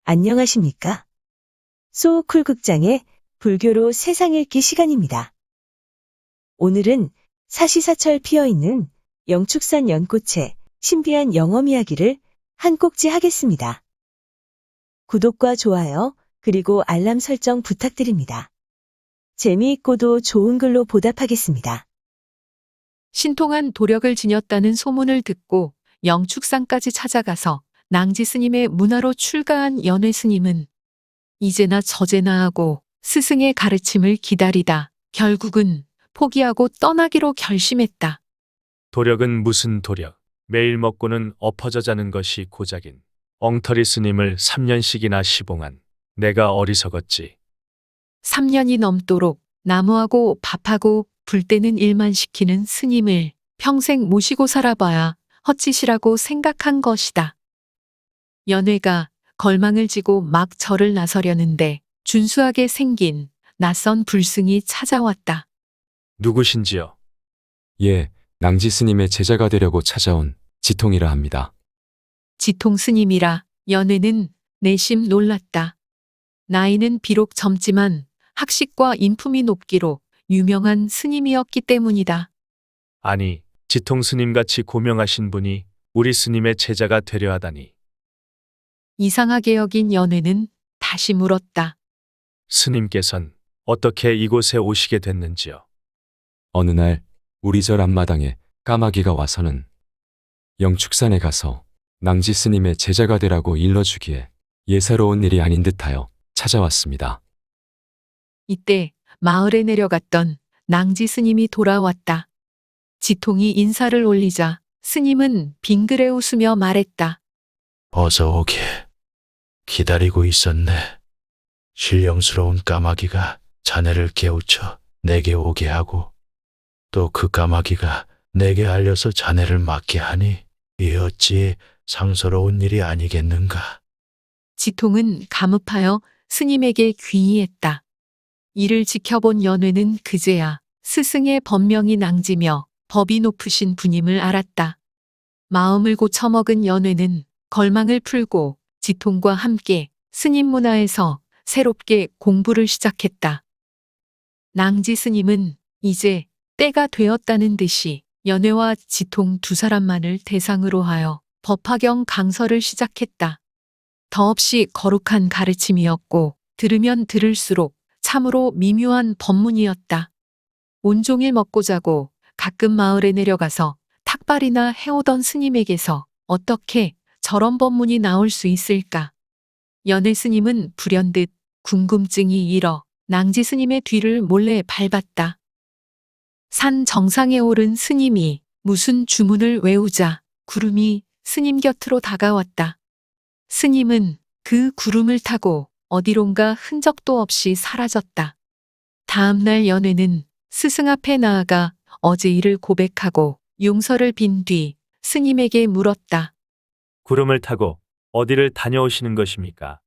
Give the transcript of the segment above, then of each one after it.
안녕하십니까? 소쿨극장의 불교로 세상 읽기 시간입니다. 오늘은 사시사철 피어있는 영축산 연꽃의 신비한 영험 이야기를 한 꼭지 하겠습니다. 구독과 좋아요, 그리고 알람 설정 부탁드립니다. 재미있고도 좋은 글로 보답하겠습니다. 신통한 도력을 지녔다는 소문을 듣고 영축산까지 찾아가서 낭지 스님의 문화로 출가한 연회 스님은 이제나 저제나 하고 스승의 가르침을 기다리다 결국은 포기하고 떠나기로 결심했다. 도력은 무슨 도력? 매일 먹고는 엎어져 자는 것이 고작인 엉터리 스님을 3년씩이나 시봉한 내가 어리석었지. 3년이 넘도록 나무하고 밥하고 불 때는 일만 시키는 스님을 평생 모시고 살아봐야 헛짓이라고 생각한 것이다. 연회가 걸망을 지고 막 절을 나서려는데 준수하게 생긴 낯선 불승이 찾아왔다. 누구신지요? 예, 낭지 스님의 제자가 되려고 찾아온 지통이라 합니다. 지통 스님이라 연회는 내심 놀랐다. 나이는 비록 젊지만 학식과 인품이 높기로 유명한 스님이었기 때문이다. 아니, 지통 스님같이 고명하신 분이 우리 스님의 제자가 되려 하다니. 이상하게 여긴 연회는 다시 물었다. 스님께선 어떻게 이곳에 오시게 됐는지요? 어느 날 우리 절 앞마당에 까마귀가 와서는 영축산에 가서 낭지 스님의 제자가 되라고 일러주기에 예사로운 일이 아닌 듯하여 찾아왔습니다. 이때 마을에 내려갔던 낭지 스님이 돌아왔다. 지통이 인사를 올리자 스님은 빙그레 웃으며 말했다. 어서 오게. 기다리고 있었네. 신령스러운 까마귀가 자네를 깨우쳐 내게 오게 하고 또 그 까마귀가 내게 알려서 자네를 맡게 하니 이 어찌 상스러운 일이 아니겠는가. 지통은 감흡하여 스님에게 귀의했다. 이를 지켜본 연회는 그제야 스승의 법명이 낭지며 법이 높으신 분임을 알았다. 마음을 고쳐먹은 연회는 걸망을 풀고 지통과 함께 스님 문화에서 새롭게 공부를 시작했다. 낭지 스님은 이제 때가 되었다는 듯이 연회와 지통 두 사람만을 대상으로 하여 법화경 강설을 시작했다. 더없이 거룩한 가르침이었고 들으면 들을수록 참으로 미묘한 법문이었다. 온종일 먹고 자고 가끔 마을에 내려가서 탁발이나 해오던 스님에게서 어떻게 저런 법문이 나올 수 있을까? 연회 스님은 불현듯 궁금증이 일어 낭지 스님의 뒤를 몰래 밟았다. 산 정상에 오른 스님이 무슨 주문을 외우자 구름이 스님 곁으로 다가왔다. 스님은 그 구름을 타고 어디론가 흔적도 없이 사라졌다. 다음 날 연회는 스승 앞에 나아가 어제 일을 고백하고 용서를 빈 뒤 스님에게 물었다. 구름을 타고 어디를 다녀오시는 것입니까?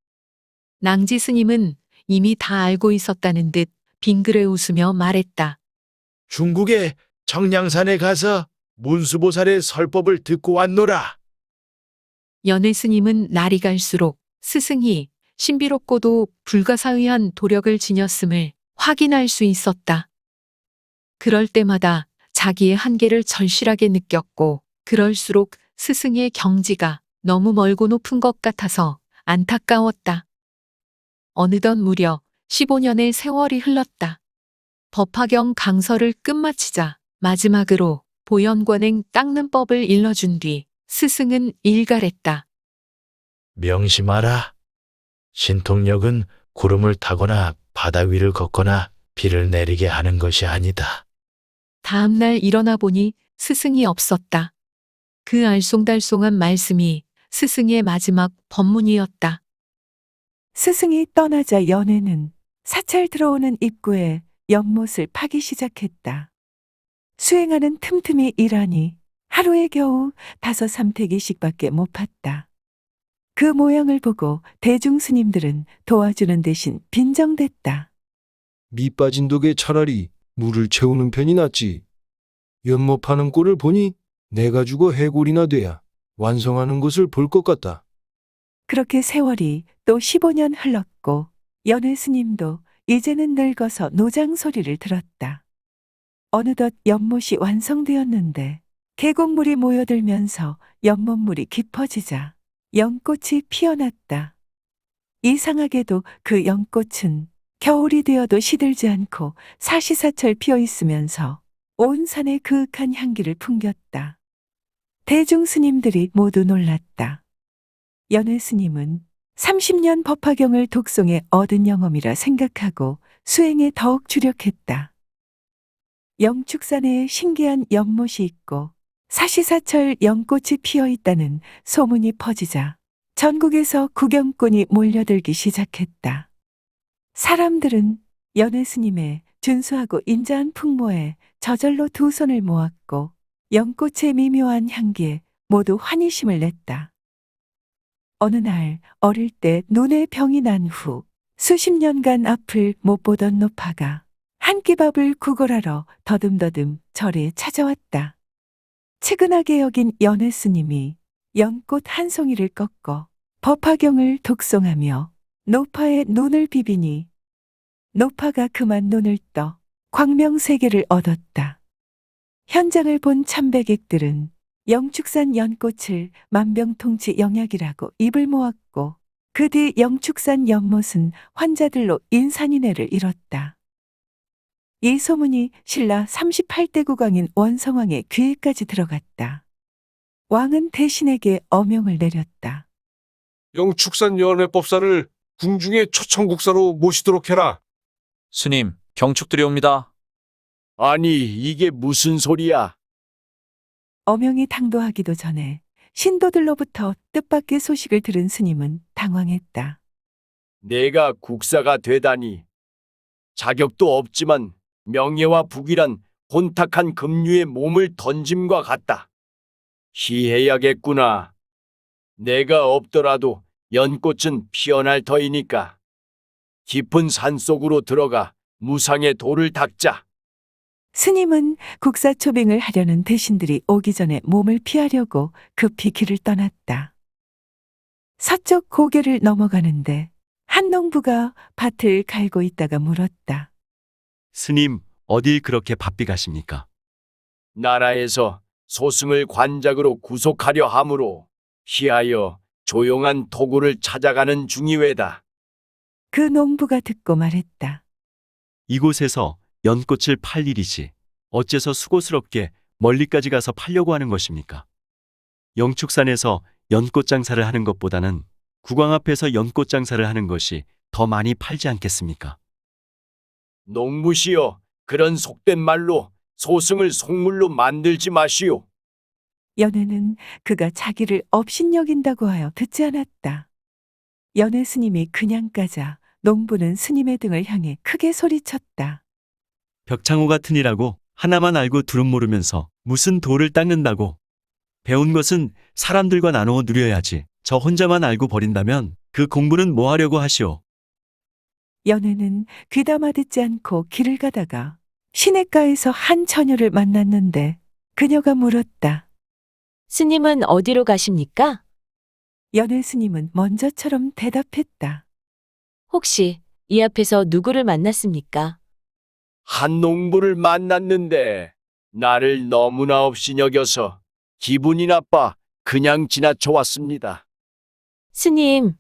낭지 스님은 이미 다 알고 있었다는 듯 빙그레 웃으며 말했다. 중국의 정량산에 가서 문수보살의 설법을 듣고 왔노라. 연회 스님은 날이 갈수록 스승이 신비롭고도 불가사의한 도력을 지녔음을 확인할 수 있었다. 그럴 때마다 자기의 한계를 절실하게 느꼈고 그럴수록 스승의 경지가 너무 멀고 높은 것 같아서 안타까웠다. 어느덧 무려 15년의 세월이 흘렀다. 법화경 강설을 끝마치자 마지막으로 보현관행 닦는 법을 일러준 뒤 스승은 일갈했다. 명심하라. 신통력은 구름을 타거나 바다 위를 걷거나 비를 내리게 하는 것이 아니다. 다음 날 일어나 보니 스승이 없었다. 그 알쏭달쏭한 말씀이 스승의 마지막 법문이었다. 스승이 떠나자 연회는 사찰 들어오는 입구에 연못을 파기 시작했다. 수행하는 틈틈이 일하니 하루에 겨우 5-3태기씩밖에 못 팠다. 그 모양을 보고 대중 스님들은 도와주는 대신 빈정댔다. 밑 빠진 독에 차라리 물을 채우는 편이 낫지. 연못 파는 꼴을 보니 내가 죽어 해골이나 돼야 완성하는 것을 볼 것 같다. 그렇게 세월이 또 15년 흘렀고 연회 스님도 이제는 늙어서 노장 소리를 들었다. 어느덧 연못이 완성되었는데 계곡물이 모여들면서 연못물이 깊어지자 연꽃이 피어났다. 이상하게도 그 연꽃은 겨울이 되어도 시들지 않고 사시사철 피어 있으면서 온 산에 그윽한 향기를 풍겼다. 대중 스님들이 모두 놀랐다. 연회 스님은 30년 법화경을 독송해 얻은 영험이라 생각하고 수행에 더욱 주력했다. 영축산에 신기한 연못이 있고 사시사철 연꽃이 피어 있다는 소문이 퍼지자 전국에서 구경꾼이 몰려들기 시작했다. 사람들은 연회 스님의 준수하고 인자한 풍모에 저절로 두 손을 모았고 연꽃의 미묘한 향기에 모두 환희심을 냈다. 어느 날 어릴 때 눈에 병이 난 후 수십 년간 앞을 못 보던 노파가 한 끼 밥을 구걸하러 더듬더듬 절에 찾아왔다. 측은하게 여긴 연회 스님이 연꽃 한 송이를 꺾어 법화경을 독송하며 노파의 눈을 비비니 노파가 그만 눈을 떠 광명세계를 얻었다. 현장을 본 참배객들은 영축산 연꽃을 만병통치 영약이라고 입을 모았고 그 뒤 영축산 연못은 환자들로 인산인해를 이뤘다. 이 소문이 신라 38대 국왕인 원성왕의 귀에까지 들어갔다. 왕은 대신에게 어명을 내렸다. 영축산 연회법사를 궁중의 초청국사로 모시도록 해라. 스님, 경축드려옵니다. 아니, 이게 무슨 소리야? 어명이 당도하기도 전에 신도들로부터 뜻밖의 소식을 들은 스님은 당황했다. 내가 국사가 되다니. 자격도 없지만 명예와 북이란 혼탁한 급류에 몸을 던짐과 같다. 희해야겠구나. 내가 없더라도 연꽃은 피어날 터이니까. 깊은 산속으로 들어가 무상의 돌을 닦자. 스님은 국사초빙을 하려는 대신들이 오기 전에 몸을 피하려고 급히 길을 떠났다. 서쪽 고개를 넘어가는데 한 농부가 밭을 갈고 있다가 물었다. 스님, 어딜 그렇게 바삐 가십니까? 나라에서 소승을 관작으로 구속하려 하므로 희하여 조용한 토구를 찾아가는 중이외다. 그 농부가 듣고 말했다. 이곳에서 연꽃을 팔 일이지. 어째서 수고스럽게 멀리까지 가서 팔려고 하는 것입니까? 영축산에서 연꽃 장사를 하는 것보다는 국왕 앞에서 연꽃 장사를 하는 것이 더 많이 팔지 않겠습니까? 농부시여, 그런 속된 말로 소승을 속물로 만들지 마시오. 연회는 그가 자기를 업신여긴다고 하여 듣지 않았다. 연회 스님이 그냥 가자 농부는 스님의 등을 향해 크게 소리쳤다. 벽창호 같은 이라고 하나만 알고 둘은 모르면서 무슨 돌을 닦는다고. 배운 것은 사람들과 나누어 누려야지. 저 혼자만 알고 버린다면 그 공부는 뭐 하려고 하시오. 연회는 귀담아 듣지 않고 길을 가다가 시냇가에서 한 처녀를 만났는데 그녀가 물었다. 스님은 어디로 가십니까? 연회 스님은 먼저처럼 대답했다. 혹시 이 앞에서 누구를 만났습니까? 한 농부를 만났는데 나를 너무나 없이 여겨서 기분이 나빠 그냥 지나쳐 왔습니다. 스님,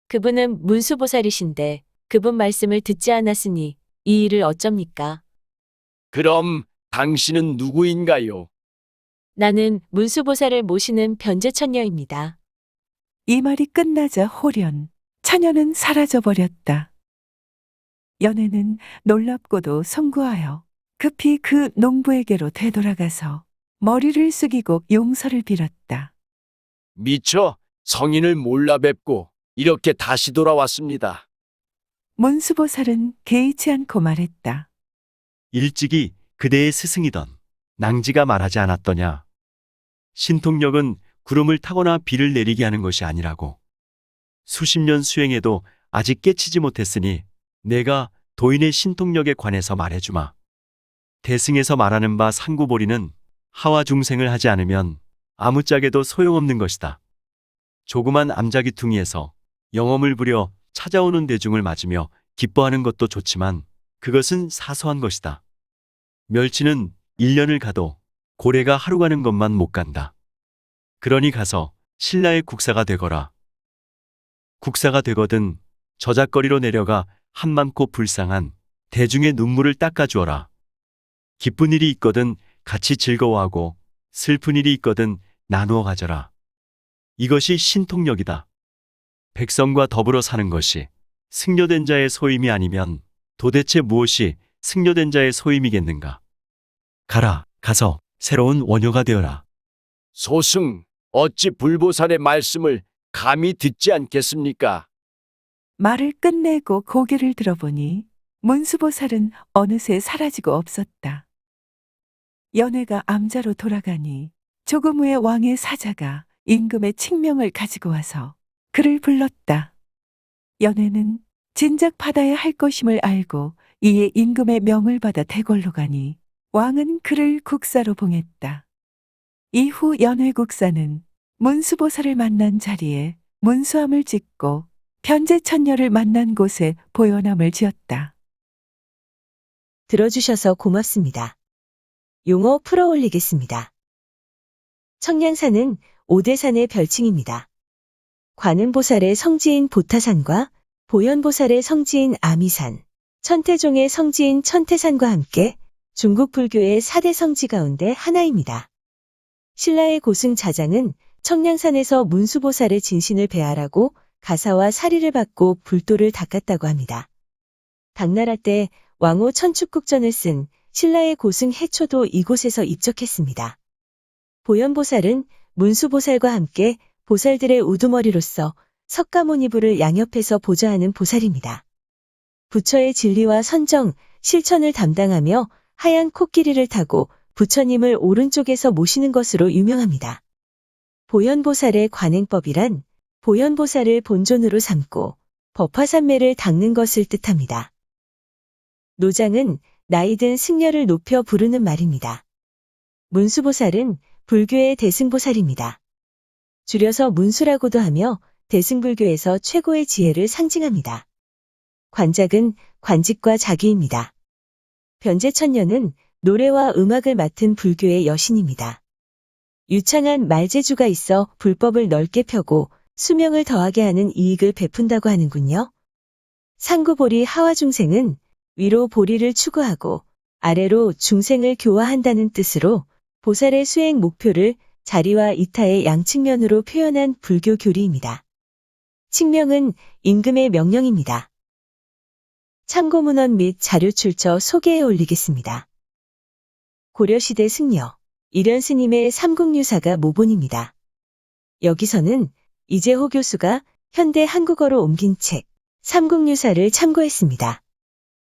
그분은 문수보살이신데 그분 말씀을 듣지 않았으니 이 일을 어쩝니까? 그럼 당신은 누구인가요? 나는 문수보살을 모시는 변제천녀입니다. 이 말이 끝나자 홀연 처녀는 사라져버렸다. 연회는 놀랍고도 송구하여 급히 그 농부에게로 되돌아가서 머리를 숙이고 용서를 빌었다. 미처 성인을 몰라 뵙고 이렇게 다시 돌아왔습니다. 문수보살은 개의치 않고 말했다. 일찍이 그대의 스승이던 낭지가 말하지 않았더냐. 신통력은 구름을 타거나 비를 내리게 하는 것이 아니라고. 수십 년 수행해도 아직 깨치지 못했으니 내가 도인의 신통력에 관해서 말해주마. 대승에서 말하는 바 상구보리는 하와 중생을 하지 않으면 아무짝에도 소용없는 것이다. 조그만 암자귀퉁이에서 영험을 부려 찾아오는 대중을 맞으며 기뻐하는 것도 좋지만 그것은 사소한 것이다. 멸치는 1년을 가도 고래가 하루 가는 것만 못 간다. 그러니 가서 신라의 국사가 되거라. 국사가 되거든 저작거리로 내려가 한많고 불쌍한 대중의 눈물을 닦아주어라. 기쁜 일이 있거든 같이 즐거워하고 슬픈 일이 있거든 나누어 가져라. 이것이 신통력이다. 백성과 더불어 사는 것이 승려된 자의 소임이 아니면 도대체 무엇이 승려된 자의 소임이겠는가? 가라, 가서 새로운 원효가 되어라. 소승, 어찌 불보살의 말씀을 감히 듣지 않겠습니까? 말을 끝내고 고개를 들어보니 문수보살은 어느새 사라지고 없었다. 연회가 암자로 돌아가니 조금 후에 왕의 사자가 임금의 칙명을 가지고 와서 그를 불렀다. 연회는 진작 받아야 할 것임을 알고 이에 임금의 명을 받아 대궐로 가니 왕은 그를 국사로 봉했다. 이후 연회 국사는 문수보살을 만난 자리에 문수함을 짓고 변제천녀를 만난 곳에 보현함을 지었다. 들어주셔서 고맙습니다. 용어 풀어 올리겠습니다. 청량산은 오대산의 별칭입니다. 관음보살의 성지인 보타산과 보현보살의 성지인 아미산, 천태종의 성지인 천태산과 함께 중국 불교의 4대 성지 가운데 하나입니다. 신라의 고승 자장은 청량산에서 문수보살의 진신을 배하라고 가사와 사리를 받고 불도를 닦았다고 합니다. 당나라 때 왕호 천축국전을 쓴 신라의 고승 해초도 이곳에서 입적했습니다. 보현보살은 문수보살과 함께 보살들의 우두머리로서 석가모니부를 양옆에서 보좌하는 보살입니다. 부처의 진리와 선정, 실천을 담당하며 하얀 코끼리를 타고 부처님을 오른쪽에서 모시는 것으로 유명합니다. 보현보살의 관행법이란 보현보살을 본존으로 삼고 법화산매를 닦는 것을 뜻합니다. 노장은 나이든 승려를 높여 부르는 말입니다. 문수보살은 불교의 대승보살입니다. 줄여서 문수라고도 하며 대승불교에서 최고의 지혜를 상징합니다. 관작은 관직과 자귀입니다. 변제천녀는 노래와 음악을 맡은 불교의 여신입니다. 유창한 말재주가 있어 불법을 넓게 펴고 수명을 더하게 하는 이익을 베푼다고 하는군요. 상구보리 하와중생은 위로 보리를 추구하고 아래로 중생을 교화한다는 뜻으로 보살의 수행 목표를 자리와 이타의 양측면으로 표현한 불교 교리입니다. 칙명은 임금의 명령입니다. 참고문헌 및 자료 출처 소개해 올리겠습니다. 고려시대 승려, 일현스님의 삼국유사가 모본입니다. 여기서는 이재호 교수가 현대 한국어로 옮긴 책, 삼국유사를 참고했습니다.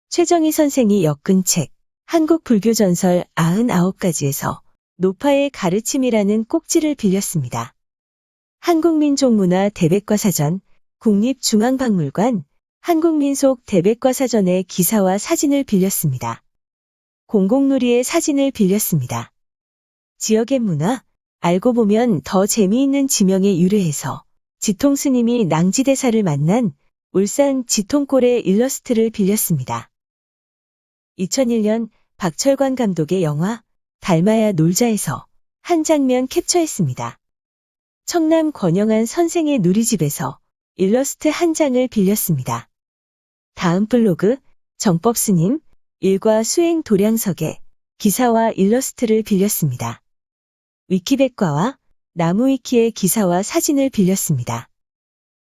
최정희 선생이 엮은 책, 한국불교전설 99가지에서 노파의 가르침이라는 꼭지를 빌렸습니다. 한국민족문화 대백과사전, 국립중앙박물관, 한국민속 대백과사전의 기사와 사진을 빌렸습니다. 공공누리의 사진을 빌렸습니다. 지역의 문화, 알고 보면 더 재미있는 지명에 유래해서 지통스님이 낭지대사를 만난 울산 지통골의 일러스트를 빌렸습니다. 2001년 박철관 감독의 영화 달마야 놀자에서 한 장면 캡처했습니다. 청남 권영한 선생의 누리집에서 일러스트 한 장을 빌렸습니다. 다음 블로그 정법스님 일과 수행 도량석에 기사와 일러스트를 빌렸습니다. 위키백과와 나무위키의 기사와 사진을 빌렸습니다.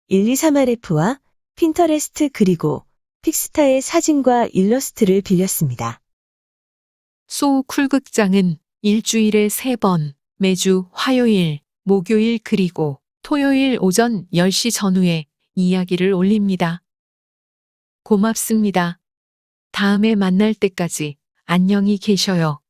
123RF와 핀터레스트 그리고 픽스타의 사진과 일러스트를 빌렸습니다. 소쿨극장은 일주일에 3번, 매주 화요일, 목요일 그리고 토요일 오전 10시 전후에 이야기를 올립니다. 고맙습니다. 다음에 만날 때까지 안녕히 계셔요.